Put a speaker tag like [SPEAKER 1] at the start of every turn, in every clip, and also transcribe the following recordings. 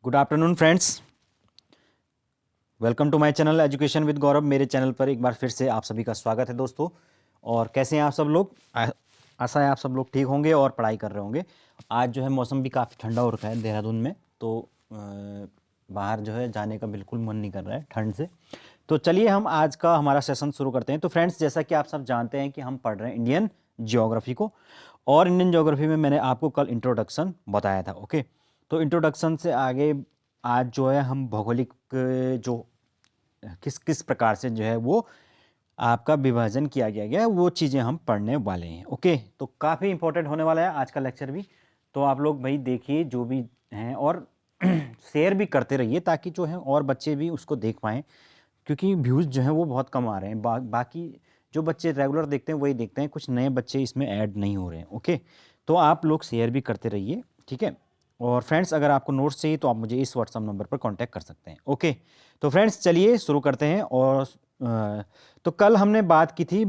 [SPEAKER 1] Good afternoon friends, welcome to my channel education with Gaurav. मेरे channel पर एक बार फिर से आप सभी का स्वागत है दोस्तों। और कैसे हैं आप सब लोग? आशा है आप सब लोग ठीक होंगे और पढ़ाई कर रहे होंगे। आज जो है मौसम भी काफ़ी ठंडा हो रखा है देहरादून में, तो बाहर जो है जाने का बिल्कुल मन नहीं कर रहा है ठंड से। तो चलिए हम आज का हमारा सेशन शुरू करते हैं। तो फ्रेंड्स, जैसा कि आप सब जानते हैं कि हम पढ़ रहे हैं इंडियन जियोग्राफी को, और इंडियन जियोग्राफी में मैंने आपको कल इंट्रोडक्शन बताया था। ओके, तो इंट्रोडक्शन से आगे आज जो है हम भौगोलिक जो किस किस प्रकार से जो है वो आपका विभाजन किया गया है वो चीज़ें हम पढ़ने वाले हैं। ओके, तो काफ़ी इंपॉर्टेंट होने वाला है आज का लेक्चर भी। तो आप लोग भाई देखिए जो भी हैं, और शेयर भी करते रहिए ताकि जो है और बच्चे भी उसको देख पाएँ, क्योंकि व्यूज़ जो हैं वो बहुत कम आ रहे हैं। बाकी जो बच्चे रेगुलर देखते हैं वही देखते हैं, कुछ नए बच्चे इसमें ऐड नहीं हो रहे हैं। ओके, तो आप लोग शेयर भी करते रहिए, ठीक है। और फ्रेंड्स, अगर आपको नोट्स चाहिए तो आप मुझे इस व्हाट्सअप नंबर पर कांटेक्ट कर सकते हैं। ओके, तो फ्रेंड्स चलिए शुरू करते हैं। और तो कल हमने बात की थी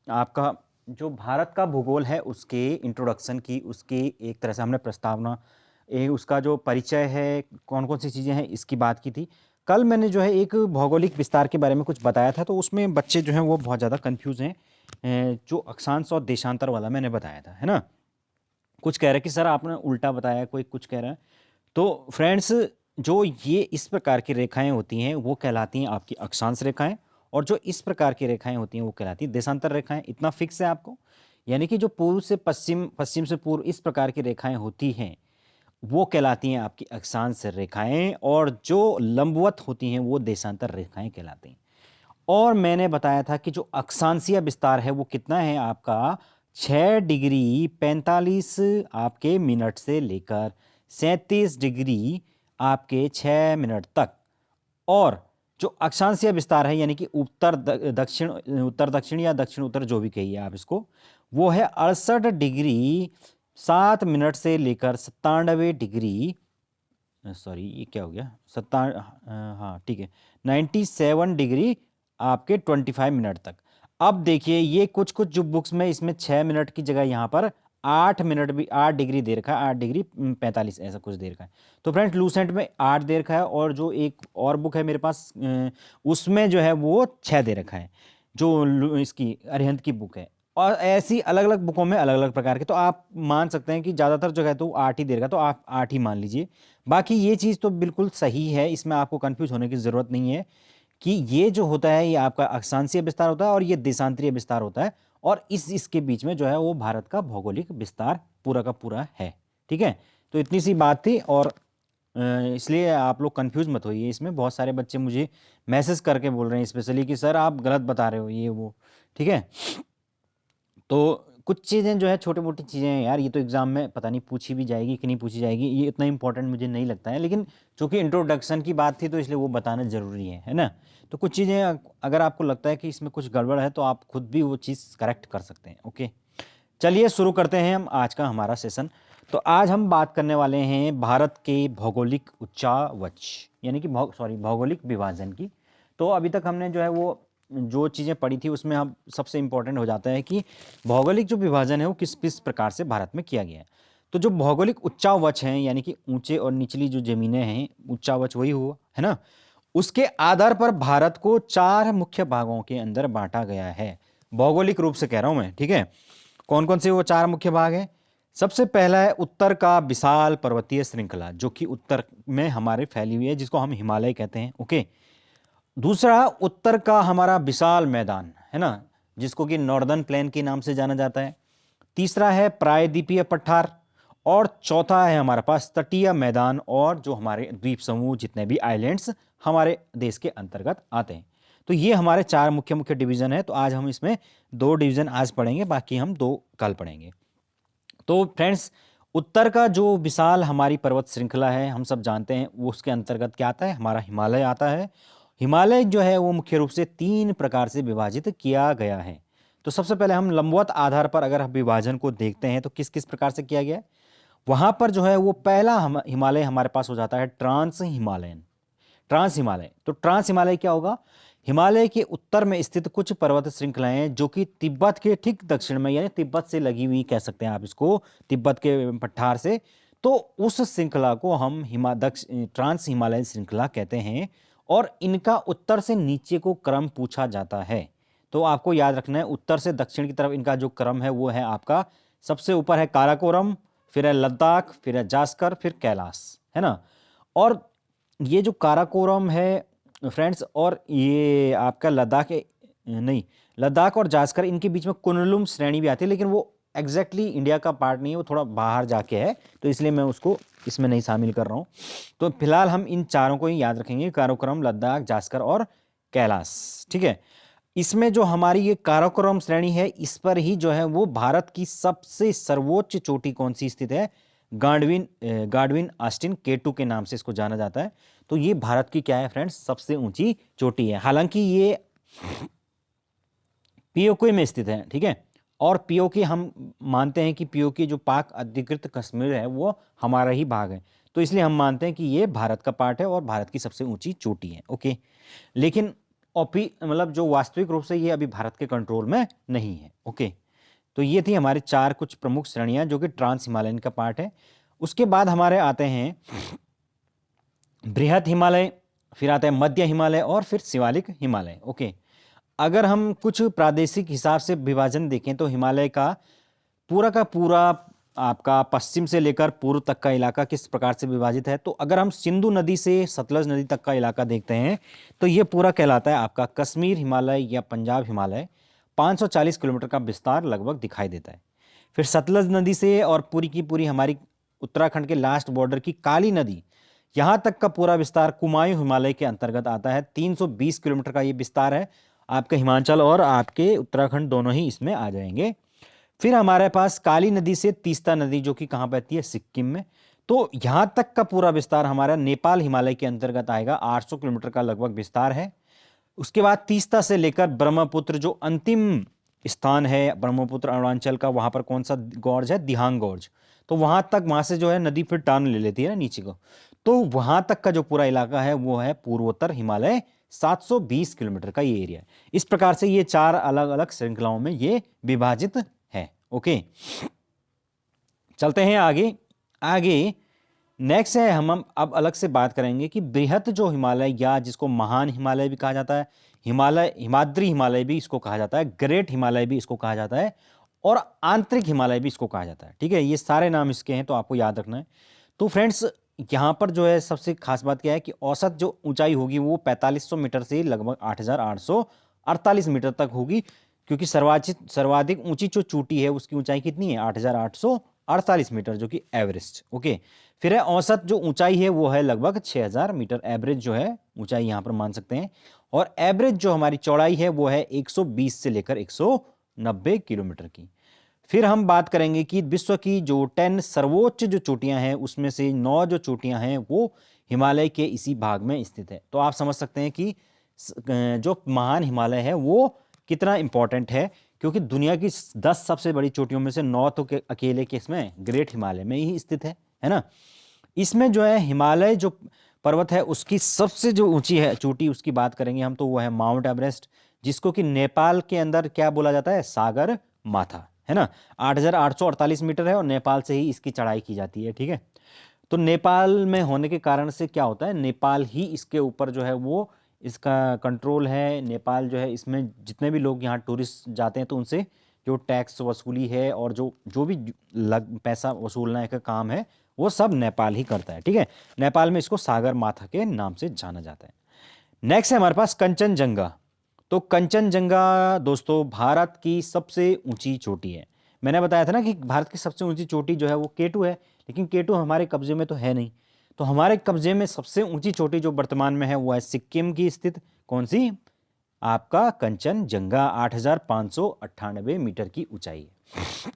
[SPEAKER 1] आपका जो भारत का भूगोल है उसके इंट्रोडक्शन की, उसकी एक तरह से हमने प्रस्तावना, उसका जो परिचय है, कौन कौन सी चीज़ें हैं, इसकी बात की थी। कल मैंने जो है एक भौगोलिक विस्तार के बारे में कुछ बताया था, तो उसमें बच्चे जो हैं वो बहुत ज़्यादा कंफ्यूज हैं। जो अक्षांश और देशांतर वाला मैंने बताया था, है ना। कुछ कह रहे हैं कि सर आपने उल्टा बताया, कोई कुछ कह रहा है। तो फ्रेंड्स, जो ये इस प्रकार की रेखाएं होती हैं वो कहलाती हैं आपकी अक्षांश रेखाएं, और जो इस प्रकार की रेखाएं होती हैं वो कहलाती हैं देशांतर रेखाएं। इतना फिक्स है आपको। यानी कि जो पूर्व से पश्चिम, पश्चिम से पूर्व, इस प्रकार की रेखाएं होती हैं वो कहलाती हैं आपकी अक्षांश रेखाएं, और जो लंबवत होती हैं वो देशांतर रेखाएं कहलाती हैं। और मैंने बताया था कि जो अक्षांशीय विस्तार है वो कितना है आपका 6 डिग्री 45 आपके मिनट से लेकर 37 डिग्री आपके 6 मिनट तक। और जो अक्षांशीय विस्तार है यानी कि दक्षिण, उत्तर दक्षिण या दक्षिण उत्तर, जो भी कहिए आप इसको, वो है 68 डिग्री 7 मिनट से लेकर 97 डिग्री, सॉरी ये क्या हो गया, हाँ ठीक है, 97 डिग्री आपके 25 मिनट तक। अब देखिए ये कुछ कुछ जो बुक्स में इसमें 6 मिनट की जगह यहाँ पर 8 मिनट भी, 8 डिग्री दे रखा है, 8 डिग्री 45 ऐसा कुछ दे रखा है। तो फ्रेंड्स लूसेंट में 8 दे रखा है, और जो एक और बुक है मेरे पास उसमें जो है वो 6 दे रखा है, जो इसकी अरिहंत की बुक है। और ऐसी अलग अलग बुकों में अलग अलग प्रकार के, तो आप मान सकते हैं कि ज़्यादातर जगह तो 8 ही दे रखा है, तो आप 8 ही मान लीजिए। बाकी ये चीज़ तो बिल्कुल सही है, इसमें आपको कंफ्यूज होने की ज़रूरत नहीं है कि ये जो होता है ये आपका अक्षांशीय विस्तार होता है और ये देशांतरीय विस्तार होता है, और इसके बीच में जो है वो भारत का भौगोलिक विस्तार पूरा का पूरा है। ठीक है, तो इतनी सी बात थी। और इसलिए आप लोग कंफ्यूज मत होइए। इसमें बहुत सारे बच्चे मुझे मैसेज करके बोल रहे हैं स्पेशली कि सर आप गलत बता रहे हो ये वो। ठीक है, तो कुछ चीज़ें जो है छोटी मोटी चीज़ें हैं यार, ये तो एग्ज़ाम में पता नहीं पूछी भी जाएगी कि नहीं पूछी जाएगी, ये इतना इंपॉर्टेंट मुझे नहीं लगता है। लेकिन चूंकि इंट्रोडक्शन की बात थी तो इसलिए वो बताना ज़रूरी है ना। तो कुछ चीज़ें अगर आपको लगता है कि इसमें कुछ गड़बड़ है तो आप खुद भी वो चीज़ करेक्ट कर सकते हैं। ओके, चलिए शुरू करते हैं हम आज का हमारा सेशन। तो आज हम बात करने वाले हैं भारत के भौगोलिक उच्चावच, यानी कि भौगोलिक विभाजन की। तो अभी तक हमने जो है वो जो चीज़ें पढ़ी थी उसमें हम सबसे इम्पोर्टेंट हो जाता है कि भौगोलिक जो विभाजन है वो किस किस प्रकार से भारत में किया गया है। तो जो भौगोलिक उच्चावच हैं यानी कि ऊंचे और निचली जो ज़मीनें हैं, उच्चावच वही हुआ है ना, उसके आधार पर भारत को 4 मुख्य भागों के अंदर बांटा गया है। भौगोलिक रूप से कह रहा हूं मैं, ठीक है। कौन कौन से वो 4 मुख्य भाग हैं? सबसे पहला है उत्तर का विशाल पर्वतीय श्रृंखला, जो कि उत्तर में हमारे फैली हुई है, जिसको हम हिमालय कहते हैं। ओके, दूसरा उत्तर का हमारा विशाल मैदान है ना, जिसको कि नॉर्दर्न प्लेन के नाम से जाना जाता है। तीसरा है प्रायद्वीपीय पठार, और चौथा है हमारे पास तटीय मैदान, और जो हमारे द्वीप समूह जितने भी आइलैंड्स हमारे देश के अंतर्गत आते हैं। तो ये हमारे 4 मुख्य मुख्य डिवीजन है। तो आज हम इसमें 2 डिवीजन आज पढ़ेंगे, बाकी हम 2 कल पढ़ेंगे। तो फ्रेंड्स, उत्तर का जो विशाल हमारी पर्वत श्रृंखला है हम सब जानते हैं, वो उसके अंतर्गत क्या आता है, हमारा हिमालय आता है। हिमालय जो है वो मुख्य रूप से 3 प्रकार से विभाजित किया गया है। तो सबसे पहले हम लंबवत आधार पर अगर हम विभाजन को देखते हैं तो किस किस प्रकार से किया गया है। वहां पर जो है वो पहला हिमालय हमारे पास हो जाता है ट्रांस हिमालयन, ट्रांस हिमालय। तो ट्रांस हिमालय क्या होगा? हिमालय के उत्तर में स्थित कुछ पर्वत श्रृंखलाएं जो कि तिब्बत के ठीक दक्षिण में, यानी तिब्बत से लगी हुई कह सकते हैं आप इसको, तिब्बत के पठार से। तो उस श्रृंखला को हम ट्रांस हिमालयन श्रृंखला कहते हैं और इनका उत्तर से नीचे को क्रम पूछा जाता है। तो आपको याद रखना है, उत्तर से दक्षिण की तरफ इनका जो क्रम है वो है आपका, सबसे ऊपर है काराकोरम, फिर है लद्दाख, फिर है जास्कर, फिर कैलाश, है ना। और ये जो काराकोरम है फ्रेंड्स, और ये आपका लद्दाख नहीं, लद्दाख और जास्कर, इनके बीच में कुनलुन श्रेणी भी आती है, लेकिन वो एग्जैक्टली इंडिया का पार्ट नहीं है, वो थोड़ा बाहर जाके है, तो इसलिए मैं उसको इसमें नहीं शामिल कर रहा हूँ। तो फिलहाल हम इन चारों को ही याद रखेंगे, काराकोरम, लद्दाख, जास्कर और कैलाश, ठीक है। इसमें जो हमारी ये काराकोरम श्रेणी है, इस पर ही जो है वो भारत की सबसे सर्वोच्च चोटी कौन सी स्थित है, गाडविन ऑस्टिन केटू के नाम से इसको जाना जाता है। तो ये भारत की क्या है फ्रेंड्स, सबसे ऊंची चोटी है। हालांकि ये पीओके में स्थित है, ठीक है। और पीओके हम मानते हैं कि पीओके जो पाक अधिकृत कश्मीर है वो हमारा ही भाग है, तो इसलिए हम मानते हैं कि ये भारत का पार्ट है और भारत की सबसे ऊंची चोटी है, ओके। लेकिन मतलब जो वास्तविक रूप से ये अभी भारत के कंट्रोल में नहीं है, ओके। तो ये थी हमारे 4 कुछ प्रमुख श्रेणियां जो कि ट्रांस हिमालयन का पार्ट है। उसके बाद हमारे आते हैं बृहद हिमालय, फिर आता है मध्य हिमालय और फिर शिवालिक हिमालय, ओके। अगर हम कुछ प्रादेशिक हिसाब से विभाजन देखें तो हिमालय का पूरा आपका पश्चिम से लेकर पूर्व तक का इलाका किस प्रकार से विभाजित है, तो अगर हम सिंधु नदी से सतलज नदी तक का इलाका देखते हैं तो ये पूरा कहलाता है आपका कश्मीर हिमालय या पंजाब हिमालय। 540 किलोमीटर का विस्तार लगभग दिखाई देता है। फिर सतलज नदी से और पूरी की पूरी हमारी उत्तराखंड के लास्ट बॉर्डर की काली नदी, यहाँ तक का पूरा विस्तार कुमायूं हिमालय के अंतर्गत आता है। 320 किलोमीटर का ये विस्तार है। आपके हिमाचल और आपके उत्तराखंड दोनों ही इसमें आ जाएंगे। फिर हमारे पास काली नदी से तीस्ता नदी जो कि कहाँ बहती है, सिक्किम में, तो यहाँ तक का पूरा विस्तार हमारा नेपाल हिमालय के अंतर्गत आएगा। 800 किलोमीटर का लगभग विस्तार है। उसके बाद तीस्ता से लेकर ब्रह्मपुत्र जो अंतिम स्थान है ब्रह्मपुत्र अरुणाचल का, वहाँ पर कौन सा गॉर्ज है, दिहांग गॉर्ज, तो वहाँ तक, वहाँ से जो है नदी फिर टर्न ले लेती है ना नीचे को, तो वहाँ तक का जो पूरा इलाका है वो है पूर्वोत्तर हिमालय। 720 किलोमीटर का ये एरिया है। इस प्रकार से ये 4 अलग अलग श्रृंखलाओं में ये विभाजित है, ओके। चलते हैं आगे। नेक्स्ट है, हम अब अलग से बात करेंगे कि बृहत जो हिमालय, या जिसको महान हिमालय भी कहा जाता है, हिमाद्री हिमालय भी इसको कहा जाता है, ग्रेट हिमालय भी इसको कहा जाता है, और आंतरिक हिमालय भी इसको कहा जाता है, ठीक है। ये सारे नाम इसके हैं, तो आपको याद रखना है। तो फ्रेंड्स यहाँ पर जो है सबसे खास बात क्या है कि औसत जो ऊंचाई होगी वो 4500 मीटर से लगभग 8848 मीटर तक होगी, क्योंकि सर्वाधिक ऊंची जो चोटी है उसकी ऊंचाई कितनी है, 8848 मीटर, जो कि एवरेस्ट, ओके। फिर है औसत जो ऊंचाई है वो है लगभग 6000 मीटर, एवरेज जो है ऊंचाई यहाँ पर मान सकते हैं। और एवरेज जो हमारी चौड़ाई है वो है 120 से लेकर 190 किलोमीटर की। फिर हम बात करेंगे कि विश्व की जो 10 सर्वोच्च जो चोटियां हैं उसमें से 9 जो चोटियां हैं वो हिमालय के इसी भाग में स्थित है। तो आप समझ सकते हैं कि जो महान हिमालय है वो कितना इंपॉर्टेंट है, क्योंकि दुनिया की 10 सबसे बड़ी चोटियों में से 9 तो अकेले के इसमें ग्रेट हिमालय में ही स्थित है ना। इसमें जो है हिमालय जो पर्वत है उसकी सबसे जो ऊंची है चोटी, उसकी बात करेंगे हम, तो वो है माउंट एवरेस्ट, जिसको कि नेपाल के अंदर क्या बोला जाता है, सागर माथा, है ना। 8848 मीटर है और नेपाल से ही इसकी चढ़ाई की जाती है, ठीक है। तो नेपाल में होने के कारण से क्या होता है, नेपाल ही इसके ऊपर जो है वो इसका कंट्रोल है। नेपाल जो है इसमें जितने भी लोग यहाँ टूरिस्ट जाते हैं तो उनसे जो टैक्स वसूली है और जो भी पैसा वसूलने का काम है वो सब नेपाल ही करता है, ठीक है। नेपाल में इसको सागर माथा के नाम से जाना जाता है। नेक्स्ट है हमारे पास कंचनजंगा। तो कंचनजंगा दोस्तों भारत की सबसे ऊंची चोटी है। मैंने बताया था ना कि भारत की सबसे ऊंची चोटी जो है वो केटू है, लेकिन केटू हमारे कब्जे में तो है नहीं। तो हमारे कब्जे में सबसे ऊंची चोटी जो वर्तमान में है वो है सिक्किम की स्थित, कौन सी, आपका कंचनजंगा, 8598 मीटर की ऊंचाई है।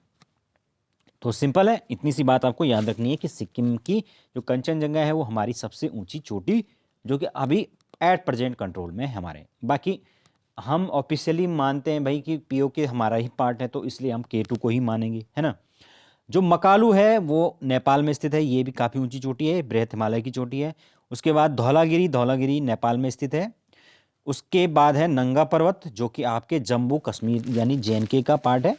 [SPEAKER 1] तो सिंपल है, इतनी सी बात आपको याद रखनी है कि सिक्किम की जो कंचनजंगा है वो हमारी सबसे ऊंची चोटी, जो कि अभी एट प्रेजेंट कंट्रोल में है हमारे। बाकी हम ऑफिशियली मानते हैं भाई कि पीओके हमारा ही पार्ट है, तो इसलिए हम केटू को ही मानेंगे, है ना। जो मकालू है वो नेपाल में स्थित है, ये भी काफ़ी ऊंची चोटी है, बृहत हिमालय की चोटी है। उसके बाद धौलागिरी नेपाल में स्थित है। उसके बाद है नंगा पर्वत, जो कि आपके जम्मू कश्मीर यानी जेएनके का पार्ट है।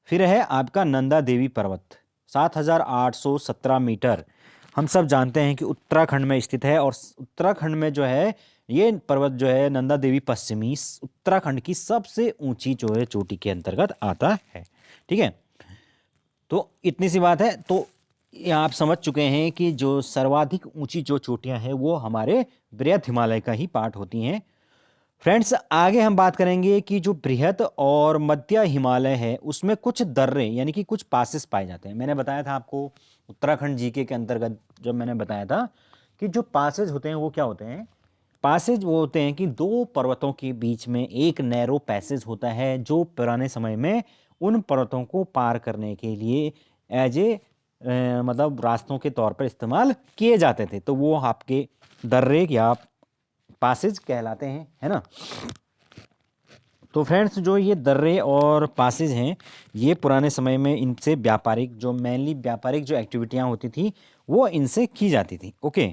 [SPEAKER 1] फिर है आपका नंदा देवी पर्वत, 7817 मीटर, हम सब जानते हैं कि उत्तराखंड में स्थित है, और उत्तराखंड में जो है ये पर्वत जो है नंदा देवी पश्चिमी उत्तराखंड की सबसे ऊंची जो है चोटी के अंतर्गत आता है। ठीक है, तो इतनी सी बात है। तो ये आप समझ चुके हैं कि जो सर्वाधिक ऊंची जो चोटियां हैं वो हमारे बृहद हिमालय का ही पार्ट होती हैं। फ्रेंड्स, आगे हम बात करेंगे कि जो बृहद और मध्य हिमालय है उसमें कुछ दर्रे यानी कि कुछ पासेस पाए जाते हैं। मैंने बताया था आपको उत्तराखंड जीके के अंतर्गत, जब मैंने बताया था कि जो पासेज होते हैं वो क्या होते हैं। पासेज वो होते हैं कि दो पर्वतों के बीच में एक नैरो पैसेज होता है जो पुराने समय में उन पर्वतों को पार करने के लिए एज ए मतलब रास्तों के तौर पर इस्तेमाल किए जाते थे। तो वो आपके दर्रे या पासेज कहलाते हैं, है ना। तो फ्रेंड्स, जो ये दर्रे और पासेज हैं ये पुराने समय में इनसे व्यापारिक जो मेनली व्यापारिक जो एक्टिविटियां होती थी वो इनसे की जाती थी। ओके,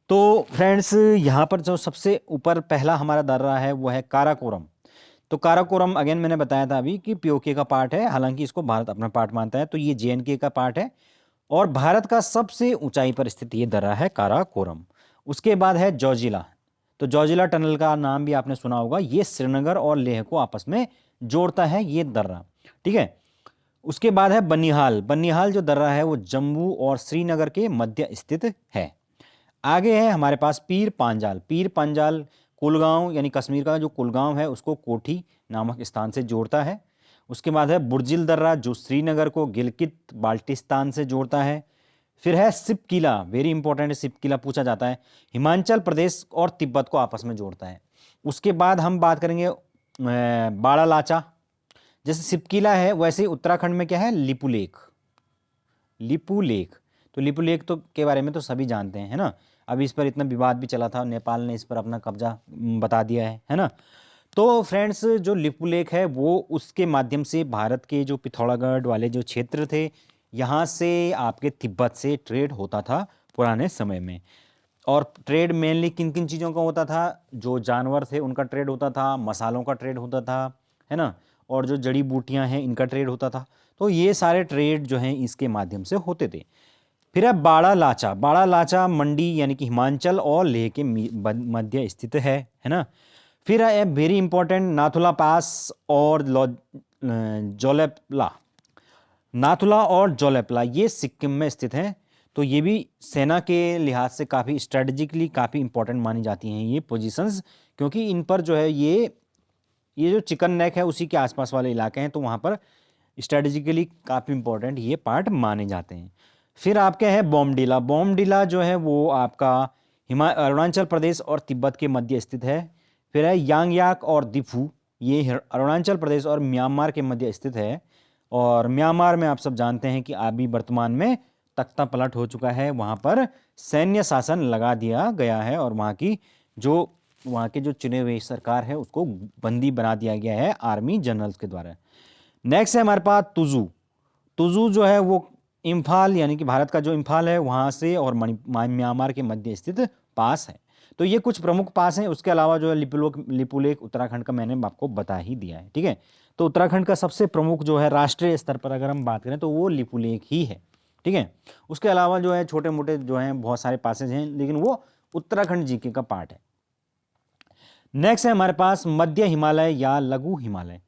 [SPEAKER 1] तो फ्रेंड्स यहाँ पर जो सबसे ऊपर पहला हमारा दर्रा है वो है काराकोरम। तो काराकोरम अगेन मैंने बताया था अभी कि पीओके का पार्ट है, हालांकि इसको भारत अपना पार्ट मानता है। तो ये जेएनके का पार्ट है और भारत का सबसे ऊंचाई पर स्थित ये दर्रा है काराकोरम। उसके बाद है जोजिला। तो जोजिला टनल का नाम भी आपने सुना होगा, ये श्रीनगर और लेह को आपस में जोड़ता है ये दर्रा। ठीक है, उसके बाद है बनिहाल। बनिहाल जो दर्रा है वो जम्मू और श्रीनगर के मध्य स्थित है। आगे है हमारे पास पीर पांजाल। पीर पांजाल कुलगांव यानी कश्मीर का जो कुलगांव है उसको कोठी नामक स्थान से जोड़ता है। उसके बाद है बुर्जिल दर्रा जो श्रीनगर को गिलगित बाल्टिस्तान से जोड़ता है। फिर है सिपकिला, वेरी इंपॉर्टेंट है, सिपकिला पूछा जाता है, हिमाचल प्रदेश और तिब्बत को आपस में जोड़ता है। उसके बाद हम बात करेंगे बाड़ा लाचा। जैसे सिपकिला है वैसे ही उत्तराखंड में क्या है, लिपू लेक। लिपू लेक, तो लिपू लेक तो के बारे में तो सभी जानते हैं, है ना। अभी इस पर इतना विवाद भी चला था, नेपाल ने इस पर अपना कब्जा बता दिया है ना। तो फ्रेंड्स, जो लिपू लेक है वो उसके माध्यम से भारत के जो पिथौरागढ़ वाले जो क्षेत्र थे यहाँ से आपके तिब्बत से ट्रेड होता था पुराने समय में। और ट्रेड मेनली किन किन चीज़ों का होता था, जो जानवर थे उनका ट्रेड होता था, मसालों का ट्रेड होता था, है ना, और जो जड़ी बूटियां हैं इनका ट्रेड होता था। तो ये सारे ट्रेड जो हैं इसके माध्यम से होते थे। फिर है बाड़ा लाचा। बाड़ा लाचा मंडी यानी कि हिमाचल और लेह के मध्य स्थित है ना। फिर है वेरी इंपॉर्टेंट नाथुला पास और जोलेपला। नाथुला और जोलेपला ये सिक्किम में स्थित हैं। तो ये भी सेना के लिहाज से काफ़ी स्ट्रेटजिकली काफ़ी इंपॉर्टेंट मानी जाती हैं ये पोजीशंस, क्योंकि इन पर जो है ये जो चिकन नेक है उसी के आसपास वाले इलाके हैं, तो वहाँ पर स्ट्रेटजिकली काफ़ी इंपॉर्टेंट ये पार्ट माने जाते हैं। फिर आपके है बोमडिला। बोमडिला जो है वो आपका अरुणाचल प्रदेश और तिब्बत के मध्य स्थित है। फिर है यांगयाक और दिफू, ये अरुणाचल प्रदेश और म्यांमार के मध्य स्थित है। और म्यांमार में आप सब जानते हैं कि अभी वर्तमान में तख्ता पलट हो चुका है, वहाँ पर सैन्य शासन लगा दिया गया है और वहाँ के जो चुने हुए सरकार है उसको बंदी बना दिया गया है आर्मी जनरल्स के द्वारा। नेक्स्ट है हमारे पास तुजू। तुजू जो है वो इम्फाल यानी कि भारत का जो इम्फाल है वहाँ से और म्यांमार के मध्य स्थित पास है। तो ये कुछ प्रमुख पास हैं। उसके अलावा जो है लिपू लेक उत्तराखंड का मैंने आपको बता ही दिया है। ठीक है, तो उत्तराखंड का सबसे प्रमुख जो है राष्ट्रीय स्तर पर अगर हम बात करें तो वो लिपू लेक ही है। ठीक है, उसके अलावा जो है छोटे मोटे जो हैं बहुत सारे पासेज हैं, लेकिन वो उत्तराखंड जीके का पार्ट है। नेक्स्ट है हमारे पास मध्य हिमालय या लघु हिमालय।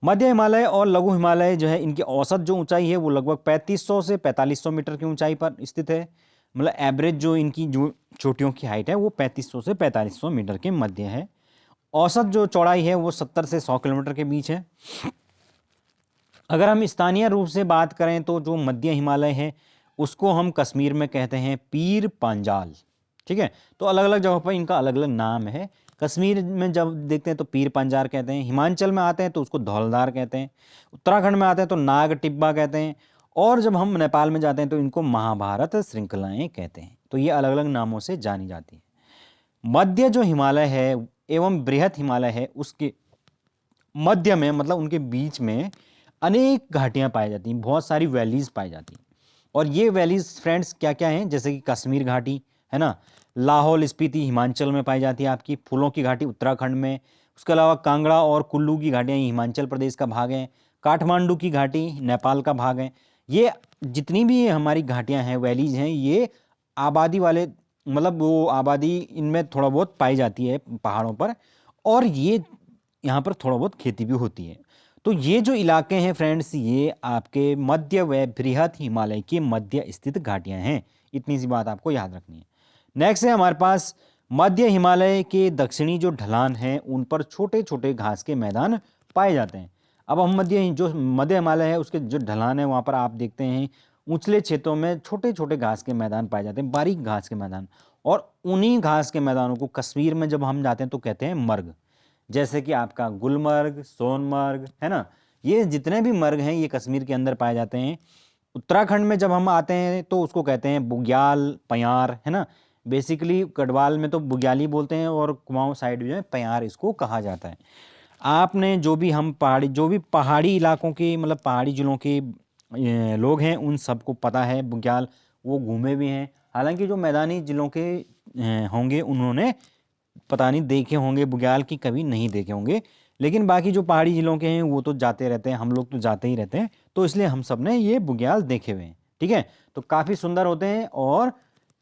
[SPEAKER 1] मध्य हिमालय और लघु हिमालय जो है इनकी औसत जो ऊंचाई है वो लगभग 3500 से 4500 मीटर की ऊंचाई पर स्थित है। मतलब एवरेज जो इनकी जो चोटियों की हाइट है वो 3500 से 4500 मीटर के मध्य है। औसत जो चौड़ाई है वो 70 से 100 किलोमीटर के बीच है। अगर हम स्थानीय रूप से बात करें तो जो मध्य हिमालय है उसको हम कश्मीर में कहते हैं पीर पांजाल। ठीक है, तो अलग अलग जगहों पर इनका अलग अलग नाम है। कश्मीर में जब देखते हैं तो पीर पंजाल कहते हैं, हिमाचल में आते हैं तो उसको धौलधार कहते हैं, उत्तराखंड में आते हैं तो नाग टिब्बा कहते हैं, और जब हम नेपाल में जाते हैं तो इनको महाभारत श्रृंखलाएं कहते हैं। तो ये अलग अलग नामों से जानी जाती है। मध्य जो हिमालय है एवं बृहद हिमालय है उसके मध्य में मतलब उनके बीच में अनेक घाटियां पाई जाती हैं, बहुत सारी वैलीज पाई जाती हैं। और ये वैलीज फ्रेंड्स क्या क्या हैं, जैसे कि कश्मीर घाटी है ना, लाहौल स्पीति हिमाचल में पाई जाती है आपकी, फूलों की घाटी उत्तराखंड में, उसके अलावा कांगड़ा और कुल्लू की घाटियाँ हिमाचल प्रदेश का भाग हैं, काठमांडू की घाटी नेपाल का भाग है। ये जितनी भी हमारी घाटियाँ हैं वैलीज हैं ये आबादी वाले, मतलब वो आबादी इनमें थोड़ा बहुत पाई जाती है पहाड़ों पर, और ये यहाँ पर थोड़ा बहुत खेती भी होती है। तो ये जो इलाके हैं फ्रेंड्स, ये आपके मध्य व बृहद हिमालय के मध्य स्थित घाटियाँ हैं। इतनी सी बात आपको याद रखनी है। नेक्स्ट है हमारे पास मध्य हिमालय के दक्षिणी जो ढलान हैं उन पर छोटे छोटे घास के मैदान पाए जाते हैं। अब हम मध्य हिमालय है उसके जो ढलान है वहाँ पर आप देखते हैं ऊंचले क्षेत्रों में छोटे छोटे घास के मैदान पाए जाते हैं, बारीक घास के मैदान। और उन्हीं घास के मैदानों को कश्मीर में जब हम जाते हैं तो कहते हैं मर्ग। जैसे कि आपका गुलमर्ग, सोनमर्ग है ना, ये जितने भी मर्ग हैं ये कश्मीर के अंदर पाए जाते हैं। उत्तराखंड में जब हम आते हैं तो उसको कहते हैं बुग्याल, पयार, है ना। बेसिकली गढ़वाल में तो बुग्याली बोलते हैं और कुमाऊं साइड जो है पयार इसको कहा जाता है। आपने जो भी पहाड़ी इलाकों के, मतलब पहाड़ी जिलों के लोग हैं उन सबको पता है बुग्याल, वो घूमे भी हैं। हालांकि जो मैदानी जिलों के होंगे उन्होंने पता नहीं देखे होंगे बुग्याल की, कभी नहीं देखे होंगे। लेकिन बाकी जो पहाड़ी जिलों के हैं वो तो जाते रहते हैं, हम लोग तो जाते ही रहते हैं, तो इसलिए हम सब ने ये बुग्याल देखे हुए हैं। ठीक है, तो काफ़ी सुंदर होते हैं और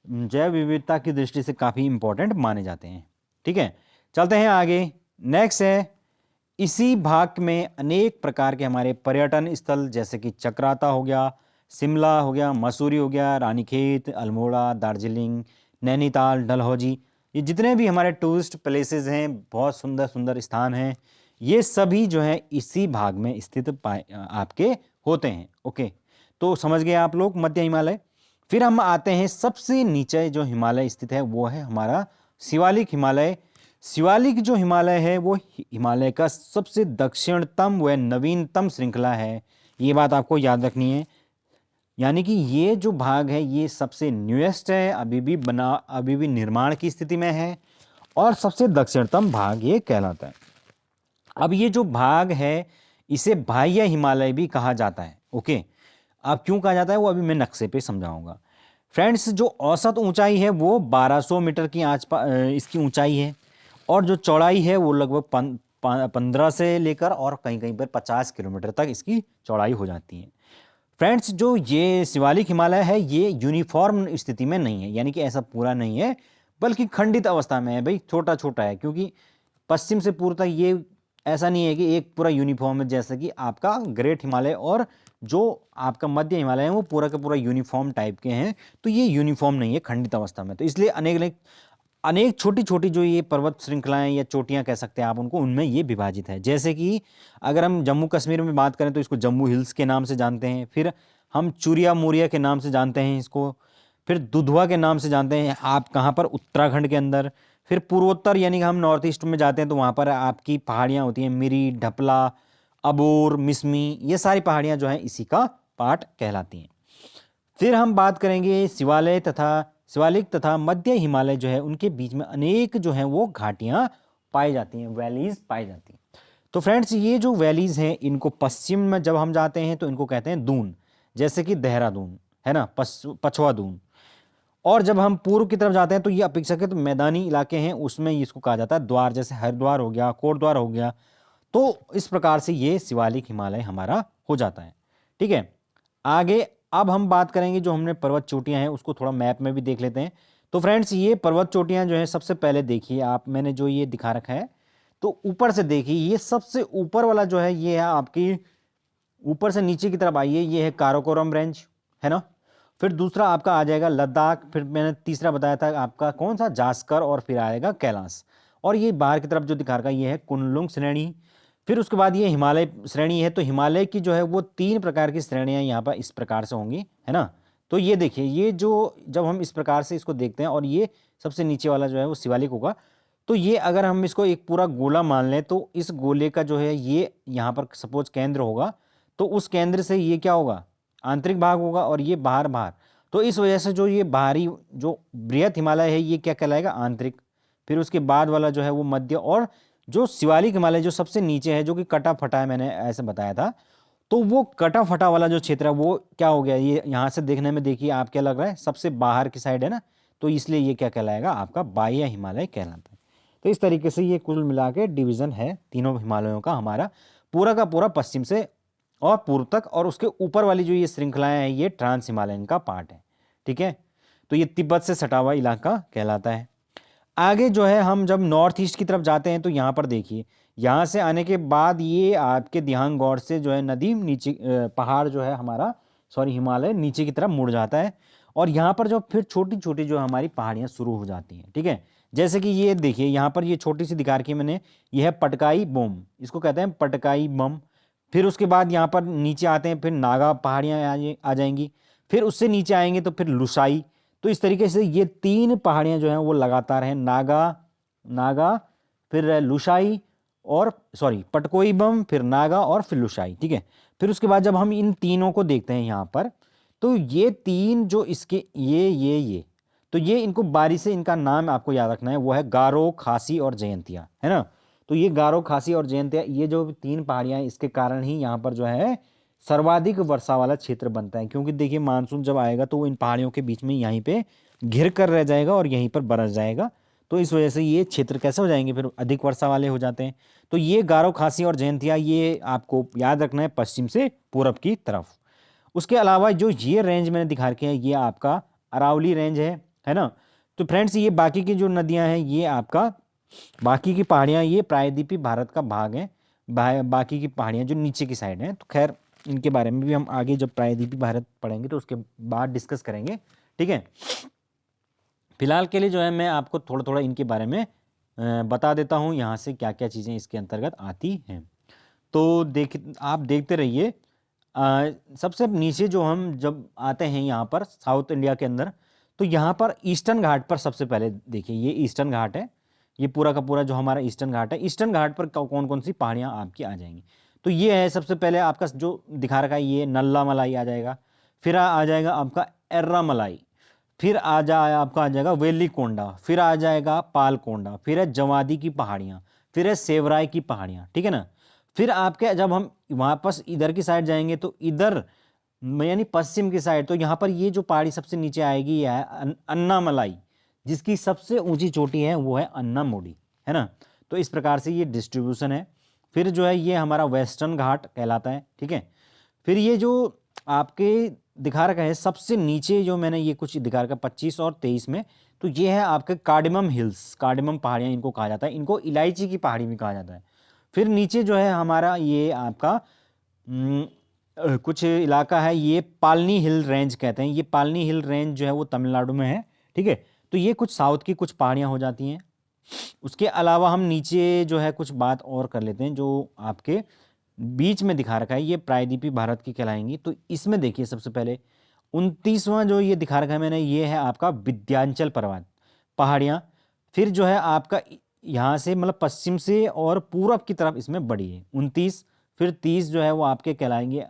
[SPEAKER 1] जैव विविधता की दृष्टि से काफ़ी इंपॉर्टेंट माने जाते हैं। ठीक है, चलते हैं आगे। नेक्स्ट है, इसी भाग में अनेक प्रकार के हमारे पर्यटन स्थल जैसे कि चक्राता हो गया, शिमला हो गया, मसूरी हो गया, रानीखेत, अल्मोड़ा, दार्जिलिंग, नैनीताल, डलहौजी, ये जितने भी हमारे टूरिस्ट प्लेसेस हैं, बहुत सुंदर सुंदर स्थान हैं, ये सभी जो है इसी भाग में स्थित आपके होते हैं। ओके, तो समझ गए आप लोग मध्य हिमालय। फिर हम आते हैं सबसे नीचे जो हिमालय स्थित है वो है हमारा शिवालिक हिमालय। शिवालिक जो हिमालय है वो हिमालय का सबसे दक्षिणतम व नवीनतम श्रृंखला है। ये बात आपको याद रखनी है। यानी कि ये जो भाग है ये सबसे न्यूएस्ट है, अभी भी निर्माण की स्थिति में है और सबसे दक्षिणतम भाग ये कहलाता है। अब ये जो भाग है इसे बाह्य हिमालय भी कहा जाता है। ओके, अब क्यों कहा जाता है वो अभी मैं नक्शे पे समझाऊंगा। फ्रेंड्स, जो औसत ऊंचाई है वो 1200 मीटर की आसपास इसकी ऊंचाई है, और जो चौड़ाई है वो लगभग 15 से लेकर और कहीं कहीं पर 50 किलोमीटर तक इसकी चौड़ाई हो जाती है। फ्रेंड्स, जो ये शिवालिक हिमालय है ये यूनिफॉर्म स्थिति में नहीं है, यानी कि ऐसा पूरा नहीं है, बल्कि खंडित अवस्था में है। भाई छोटा छोटा है, क्योंकि पश्चिम से पूर्व तक ये ऐसा नहीं है कि एक पूरा यूनिफॉर्म है, जैसे कि आपका ग्रेट हिमालय और जो आपका मध्य हिमालय है वो पूरा का पूरा यूनिफॉर्म टाइप के हैं। तो ये यूनिफॉर्म नहीं है, खंडित अवस्था में। तो इसलिए अनेक अनेक अनेक छोटी छोटी जो ये पर्वत श्रृंखलाएं या चोटियां कह सकते हैं आप उनको, उनमें ये विभाजित है। जैसे कि अगर हम जम्मू कश्मीर में बात करें तो इसको जम्मू हिल्स के नाम से जानते हैं, फिर हम चूरिया मोरिया के नाम से जानते हैं इसको, फिर दुधवा के नाम से जानते हैं आप कहाँ पर, उत्तराखंड के अंदर। फिर पूर्वोत्तर यानी कि हम नॉर्थ ईस्ट में जाते हैं तो वहाँ पर आपकी पहाड़ियाँ होती हैं, मिरी, ढपला, अबोर, मिसमी, ये सारी पहाड़ियाँ जो हैं इसी का पार्ट कहलाती हैं। फिर हम बात करेंगे शिवालिक तथा मध्य हिमालय जो है उनके बीच में अनेक जो हैं वो घाटियाँ पाई जाती हैं, वैलीज पाई जाती हैं। तो फ्रेंड्स, ये जो वैलीज हैं इनको पश्चिम में जब हम जाते हैं तो इनको कहते हैं दून, जैसे कि देहरादून है ना, पछवा दून। और जब हम पूर्व की तरफ जाते हैं तो ये अपेक्षाकृत मैदानी इलाके हैं, उसमें इसको कहा जाता है द्वार, जैसे हरिद्वार हो गया, कोटद्वार हो गया। तो इस प्रकार से ये शिवालिक हिमालय हमारा हो जाता है। ठीक है, आगे अब हम बात करेंगे जो हमने पर्वत चोटियां हैं उसको थोड़ा मैप में भी देख लेते हैं। तो फ्रेंड्स, ये पर्वत चोटियां जो हैं सबसे पहले देखिए आप, मैंने जो ये दिखा रखा है तो ऊपर से देखिए, ये सबसे ऊपर वाला जो है ये है आपकी, ऊपर से नीचे की तरफ आइए, ये है काराकोरम रेंज, है ना। फिर दूसरा आपका आ जाएगा लद्दाख, फिर मैंने तीसरा बताया था आपका कौन सा, जास्कर, और फिर आएगा कैलाश। और ये बाहर की तरफ जो दिखा रखा है ये है कुनलुंग श्रेणी। फिर उसके बाद ये हिमालय श्रेणी है। तो हिमालय की जो है वो 3 प्रकार की श्रेणियाँ यहाँ पर इस प्रकार से होंगी, है ना। तो ये देखिए, ये जो जब हम इस प्रकार से इसको देखते हैं और ये सबसे नीचे वाला जो है वो शिवालिक होगा, तो ये अगर हम इसको एक पूरा गोला मान लें तो इस गोले का जो है ये यहाँ पर सपोज केंद्र होगा, तो उस केंद्र से ये क्या होगा, आंतरिक भाग होगा, और ये बाहर बाहर। तो इस वजह से जो ये बाहरी जो बृहद हिमालय है ये क्या कहलाएगा, आंतरिक। फिर उसके बाद वाला जो है वो मध्य, और जो शिवालिक हिमालय जो सबसे नीचे है जो कि कटा फटा है, मैंने ऐसे बताया था, तो वो कटा फटा वाला जो क्षेत्र है वो क्या हो गया, ये यहाँ से देखने में देखिए आप क्या लग रहा है, सबसे बाहर की साइड है ना, तो इसलिए ये क्या कहलाएगा, आपका बाह्य हिमालय कहलाता है। तो इस तरीके से ये कुल मिला के डिवीजन है तीनों हिमालयों का, हमारा पूरा का पूरा पश्चिम से और पूर्व तक, और उसके ऊपर वाली जो ये श्रृंखलाएं हैं ये ट्रांस हिमालयन का पार्ट है। ठीक है, तो ये तिब्बत से सटा हुआ इलाका कहलाता है। आगे जो है हम जब नॉर्थ ईस्ट की तरफ जाते हैं तो यहाँ पर देखिए, यहाँ से आने के बाद ये आपके दिहांगगौर से जो है नदी नीचे पहाड़ जो है हमारा, सॉरी हिमालय, नीचे की तरफ मुड़ जाता है और यहाँ पर जो फिर छोटी छोटी जो हमारी पहाड़ियाँ शुरू हो जाती हैं। ठीक है, जैसे कि ये देखिए यहाँ पर ये छोटी सी दिखा रखी है मैंने, ये है पटकाई बम, इसको कहते हैं पटकाई बम। फिर उसके बाद यहाँ पर नीचे आते हैं, फिर नागा पहाड़ियाँ आ जाएंगी, फिर उससे नीचे आएंगे तो फिर लुसाई। तो इस तरीके से ये 3 पहाड़ियाँ जो हैं वो लगातार हैं, नागा फिर लुसाई और सॉरी पटकोई बम, फिर नागा और फिर लुसाई। ठीक है, फिर उसके बाद जब हम इन तीनों को देखते हैं यहाँ पर, तो ये 3 जो इसके ये तो ये इनको बारी से इनका नाम आपको याद रखना है, वो है गारो, खासी और जयंतिया, है ना। तो ये गारो, खासी और जयंतिया, ये जो 3 पहाड़ियाँ, इसके कारण ही यहाँ पर जो है सर्वाधिक वर्षा वाला क्षेत्र बनता है, क्योंकि देखिए मानसून जब आएगा तो वो इन पहाड़ियों के बीच में यहीं पे घिर कर रह जाएगा और यहीं पर बरस जाएगा। तो इस वजह से ये क्षेत्र कैसे हो जाएंगे, फिर अधिक वर्षा वाले हो जाते हैं। तो ये गारो, खासी और जयंतिया ये आपको याद रखना है पश्चिम से पूरब की तरफ। उसके अलावा जो ये रेंज मैंने दिखा रखे हैं, ये आपका अरावली रेंज है ना। तो फ्रेंड्स ये बाकी की जो नदियां हैं, ये आपका बाकी की पहाड़ियाँ, ये प्रायद्वीपीय भारत का भाग है। बाकी की पहाड़ियाँ जो नीचे की साइड हैं, तो खैर इनके बारे में भी हम आगे जब प्रायद्वीपीय भारत पढ़ेंगे तो उसके बाद डिस्कस करेंगे। ठीक है, फिलहाल के लिए जो है मैं आपको थोड़ा थोड़ा इनके बारे में बता देता हूँ, यहाँ से क्या क्या चीज़ें इसके अंतर्गत आती हैं। तो आप देखते रहिए। सबसे नीचे जो हम जब आते हैं यहाँ पर साउथ इंडिया के अंदर, तो यहाँ पर ईस्टर्न घाट पर सबसे पहले देखिए, ये ईस्टर्न घाट है, ये पूरा का पूरा जो हमारा ईस्टर्न घाट है। ईस्टर्न घाट पर कौन कौन सी पहाड़ियाँ आपकी आ जाएंगी, तो ये है सबसे पहले आपका जो दिखा रखा है, ये नल्ला मलाई आ जाएगा, फिर आ जाएगा आपका एर्रा मलाई, फिर आपका आ जाएगा वेलिकोंडा, फिर आ जाएगा पालकोंडा, फिर है जवादी की पहाड़ियाँ, फिर है सेवराय की पहाड़ियाँ। ठीक है ना। फिर आपके जब हम वापस इधर की साइड जाएंगे तो इधर यानी पश्चिम की साइड, तो यहाँ पर ये जो पहाड़ी सबसे नीचे आएगी, यह है अन्नामलाई, जिसकी सबसे ऊंची चोटी है वो है अन्नामोडी, है ना। तो इस प्रकार से ये डिस्ट्रीब्यूशन है। फिर जो है ये हमारा वेस्टर्न घाट कहलाता है। ठीक है, फिर ये जो आपके दिखा रखा है सबसे नीचे, जो मैंने ये कुछ दिखा रखा 25 और 23 में, तो ये है आपके कार्डिमम हिल्स, कार्डिमम पहाड़ियाँ इनको कहा जाता है, इनको इलायची की पहाड़ी भी कहा जाता है। फिर नीचे जो है हमारा ये आपका कुछ इलाका है, ये पालनी हिल रेंज कहते हैं। ये पालनी हिल रेंज जो है वो तमिलनाडु में है। ठीक है, तो ये कुछ साउथ की कुछ पहाड़ियाँ हो जाती हैं। उसके अलावा हम नीचे जो है कुछ बात और कर लेते हैं, जो आपके बीच में दिखा रखा है, ये प्रायद्वीपीय भारत की कहलाएंगी। तो इसमें देखिए सबसे पहले 29वां जो ये दिखा रखा है मैंने, ये है आपका विंध्याचल पर्वत पहाड़ियाँ। फिर जो है आपका यहाँ से मतलब पश्चिम से और पूरब की तरफ इसमें बड़ी है 29। फिर 30 जो है वो आपके कहलाएंगे,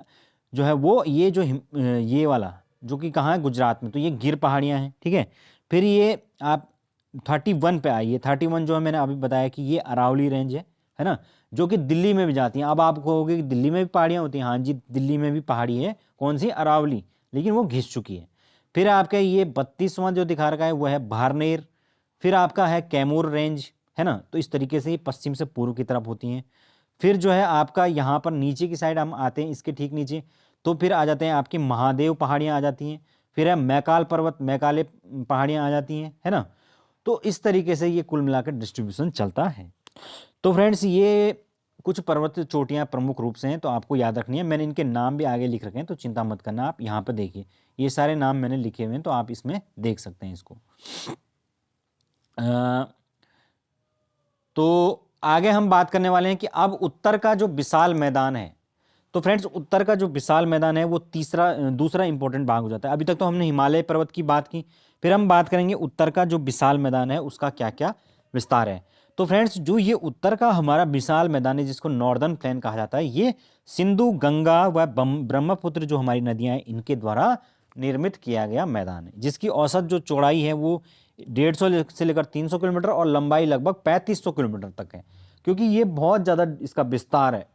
[SPEAKER 1] जो है वो ये जो ये वाला जो कि कहाँ है, गुजरात में, तो ये गिर पहाड़ियाँ हैं। ठीक है, फिर ये आप 31 पे आइए। 31 जो है मैंने अभी बताया कि ये अरावली रेंज है ना, जो कि दिल्ली में भी जाती हैं। अब आप कहोगे कि दिल्ली में भी पहाड़ियाँ होती हैं, हाँ जी, दिल्ली में भी पहाड़ी है, कौन सी, अरावली, लेकिन वो घिस चुकी है। फिर आपका ये 32वां जो दिखा रखा है वो है भारनेर। फिर आपका है कैमूर रेंज, है ना। तो इस तरीके से ये पश्चिम से पूर्व की तरफ होती हैं। फिर जो है आपका यहाँ पर नीचे की साइड हम आते हैं, इसके ठीक नीचे, तो फिर आ जाते हैं आपकी महादेव पहाड़ियाँ आ जाती हैं। फिर है मैकाल पर्वत, मैकाले पहाड़ियाँ आ जाती हैं, है ना। तो इस तरीके से ये कुल मिलाकर डिस्ट्रीब्यूशन चलता है। तो फ्रेंड्स ये कुछ पर्वत चोटियाँ प्रमुख रूप से हैं, तो आपको याद रखनी है। मैंने इनके नाम भी आगे लिख रखे हैं, तो चिंता मत करना। आप यहाँ पर देखिए, ये सारे नाम मैंने लिखे हुए हैं, तो आप इसमें देख सकते हैं इसको। तो आगे हम बात करने वाले हैं कि अब उत्तर का जो विशाल मैदान है, तो फ्रेंड्स उत्तर का जो विशाल मैदान है वो दूसरा इंपॉर्टेंट भाग हो जाता है। अभी तक तो हमने हिमालय पर्वत की बात की, फिर हम बात करेंगे उत्तर का जो विशाल मैदान है उसका क्या क्या विस्तार है। तो फ्रेंड्स जो ये उत्तर का हमारा विशाल मैदान है, जिसको नॉर्दर्न प्लेन कहा जाता है, ये सिंधु, गंगा व ब्रह्मपुत्र जो हमारी नदियां हैं इनके द्वारा निर्मित किया गया मैदान है, जिसकी औसत जो चौड़ाई है वो 150 से लेकर 300 किलोमीटर और लंबाई लगभग 3500 किलोमीटर तक है, क्योंकि ये बहुत ज़्यादा इसका विस्तार है।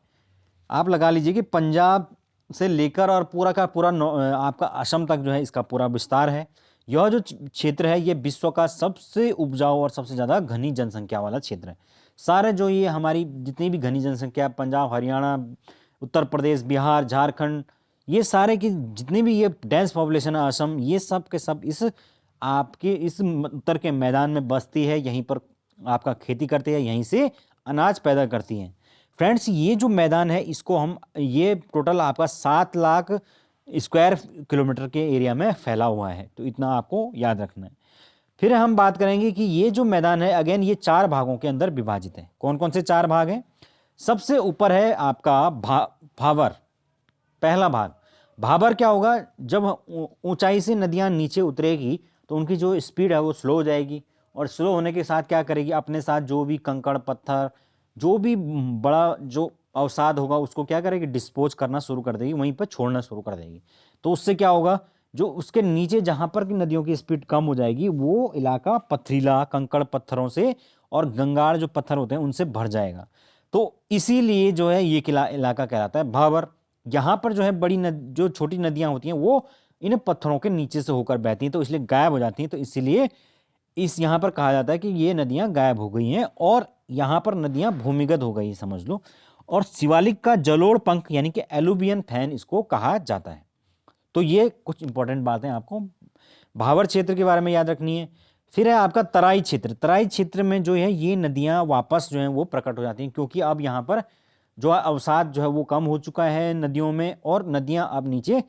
[SPEAKER 1] आप लगा लीजिए कि पंजाब से लेकर और पूरा का पूरा आपका असम तक जो है इसका पूरा विस्तार है। यह जो क्षेत्र है ये विश्व का सबसे उपजाऊ और सबसे ज़्यादा घनी जनसंख्या वाला क्षेत्र है। सारे जो ये हमारी जितनी भी घनी जनसंख्या, पंजाब, हरियाणा, उत्तर प्रदेश, बिहार, झारखंड, ये सारे की जितनी भी ये डेंस पॉपुलेशन है, असम, ये सब के सब इस आपके इस उत्तर के मैदान में बसती है, यहीं पर आपका खेती करती है, यहीं से अनाज पैदा करती हैं। फ्रेंड्स ये जो मैदान है इसको हम, ये टोटल आपका 7 लाख स्क्वायर किलोमीटर के एरिया में फैला हुआ है, तो इतना आपको याद रखना है। फिर हम बात करेंगे कि ये जो मैदान है अगेन ये 4 भागों के अंदर विभाजित है। कौन कौन से 4 भाग हैं? सबसे ऊपर है आपका भावर, पहला भाग। भाबर क्या होगा, जब ऊंचाई से नदियां नीचे उतरेगी तो उनकी जो स्पीड है वो स्लो हो जाएगी, और स्लो होने के साथ क्या करेगी, अपने साथ जो भी कंकड़ पत्थर, जो भी बड़ा जो अवसाद होगा उसको क्या करेगी, डिस्पोज करना शुरू कर देगी, वहीं पर छोड़ना शुरू कर देगी। तो उससे क्या होगा, जो उसके नीचे जहां पर नदियों की स्पीड कम हो जाएगी वो इलाका पथरीला, कंकड़ पत्थरों से और गंगाड़ जो पत्थर होते हैं उनसे भर जाएगा। तो इसीलिए जो है ये इलाका कहलाता है भाबर। यहाँ पर जो है जो छोटी नदियां होती हैं वो इन पत्थरों के नीचे से होकर बहती हैं, तो इसलिए गायब हो जाती हैं। तो इसीलिए इस यहाँ पर कहा जाता है कि ये नदियां गायब हो गई हैं और यहाँ पर नदियां भूमिगत हो गई, समझ लो। और शिवालिक का जलोढ़ पंख यानी कि एलुवियन फैन इसको कहा जाता है। तो ये कुछ इंपॉर्टेंट बातें आपको भावर क्षेत्र के बारे में याद रखनी है। फिर है आपका तराई क्षेत्र। तराई क्षेत्र में जो है ये नदियां वापस जो है वो प्रकट हो जाती हैं, क्योंकि अब यहाँ पर जो है अवसाद जो है वो कम हो चुका है नदियों में, और नदियां अब नीचे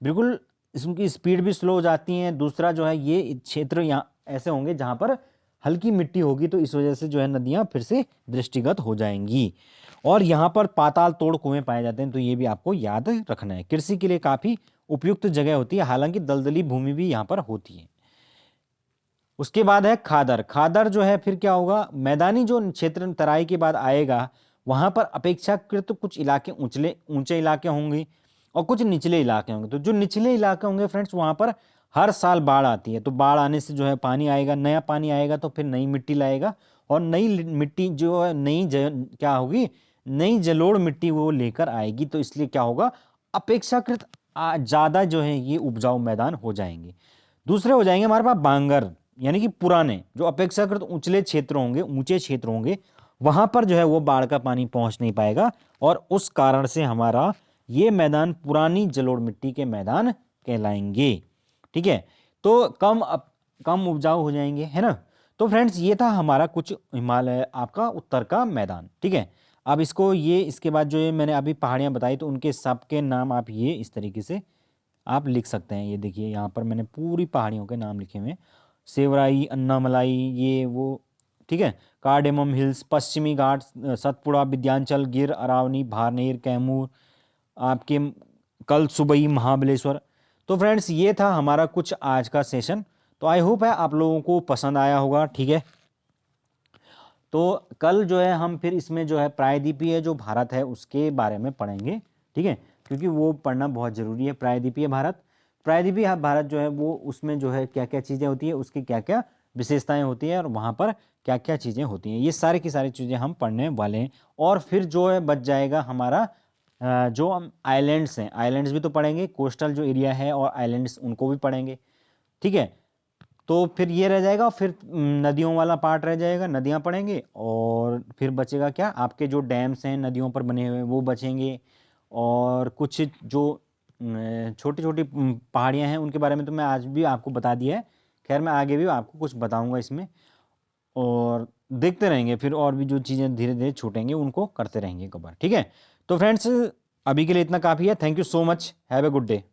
[SPEAKER 1] बिल्कुल, इसकी स्पीड भी स्लो हो जाती हैं। दूसरा जो है ये क्षेत्र यहाँ ऐसे होंगे जहाँ पर हल्की मिट्टी होगी, तो इस वजह से जो है नदियाँ फिर से दृष्टिगत हो जाएंगी। और यहाँ पर पाताल तोड़ कुएं पाए जाते हैं, तो ये भी आपको याद रखना है। कृषि के लिए काफ़ी उपयुक्त जगह होती है, हालांकि दलदली भूमि भी यहाँ पर होती है। उसके बाद है खादर। खादर जो है फिर क्या होगा, मैदानी जो क्षेत्र तराई के बाद आएगा वहां पर अपेक्षाकृत कुछ इलाके ऊंचे इलाके होंगे और कुछ निचले इलाके होंगे। तो जो निचले इलाके होंगे फ्रेंड्स, वहां पर हर साल बाढ़ आती है। तो बाढ़ आने से जो है पानी आएगा, नया पानी आएगा तो फिर नई मिट्टी लाएगा, और नई मिट्टी जो है क्या होगी, नई जलोढ़ मिट्टी वो लेकर आएगी। तो इसलिए क्या होगा, अपेक्षाकृत ज़्यादा जो है ये उपजाऊ मैदान हो जाएंगे। दूसरे हो जाएंगे हमारे पास बांगर, यानी कि पुराने जो अपेक्षाकृत ऊंचे क्षेत्र होंगे वहां पर जो है वो बाढ़ का पानी पहुंच नहीं पाएगा, और उस कारण से हमारा ये मैदान पुरानी जलोढ़ मिट्टी के मैदान कहलाएंगे। ठीक है, तो कम उपजाऊ हो जाएंगे, है ना। तो फ्रेंड्स ये था हमारा कुछ हिमालय आपका उत्तर का मैदान। ठीक है, अब इसके बाद जो ये मैंने अभी पहाड़ियाँ बताई तो उनके सबके नाम आप ये इस तरीके से आप लिख सकते हैं। ये देखिए यहाँ पर मैंने पूरी पहाड़ियों के नाम लिखे हुए हैं, सेवराई, अन्नामलाई, ये वो। ठीक है, कार्डेमम हिल्स, पश्चिमी घाट, सतपुड़ा, विंध्याचल, गिर, अरावली, भारनेर, कैमूर, आपके कल सुबई, महाबलेश्वर। तो फ्रेंड्स ये था हमारा कुछ आज का सेशन। तो आई होप है आप लोगों को पसंद आया होगा। ठीक है, तो कल जो है हम फिर इसमें जो है प्रायद्वीपीय जो भारत है उसके बारे में पढ़ेंगे। ठीक है, क्योंकि वो पढ़ना बहुत ज़रूरी है। प्रायद्वीपीय भारत जो है वो, उसमें जो है क्या क्या चीज़ें होती है, उसकी क्या क्या विशेषताएं होती हैं, और वहाँ पर क्या क्या चीज़ें होती हैं, ये सारी की सारी चीज़ें हम पढ़ने वाले हैं। और फिर जो है बच जाएगा हमारा जो हम आइलैंड्स हैं, आइलैंड्स भी तो पढ़ेंगे, कोस्टल जो एरिया है और आइलैंड्स उनको भी पढ़ेंगे। ठीक है, तो फिर ये रह जाएगा, फिर नदियों वाला पार्ट रह जाएगा, नदियाँ पढ़ेंगे, और फिर बचेगा क्या, आपके जो डैम्स हैं नदियों पर बने हुए वो बचेंगे, और कुछ जो छोटी छोटी पहाड़ियाँ हैं उनके बारे में तो मैं आज भी आपको बता दिया है। खैर मैं आगे भी आपको कुछ बताऊंगा इसमें, और देखते रहेंगे फिर, और भी जो चीज़ें धीरे धीरे छूटेंगे उनको करते रहेंगे कवर। ठीक है, तो फ्रेंड्स अभी के लिए इतना काफ़ी है। Thank you so much, have a good day.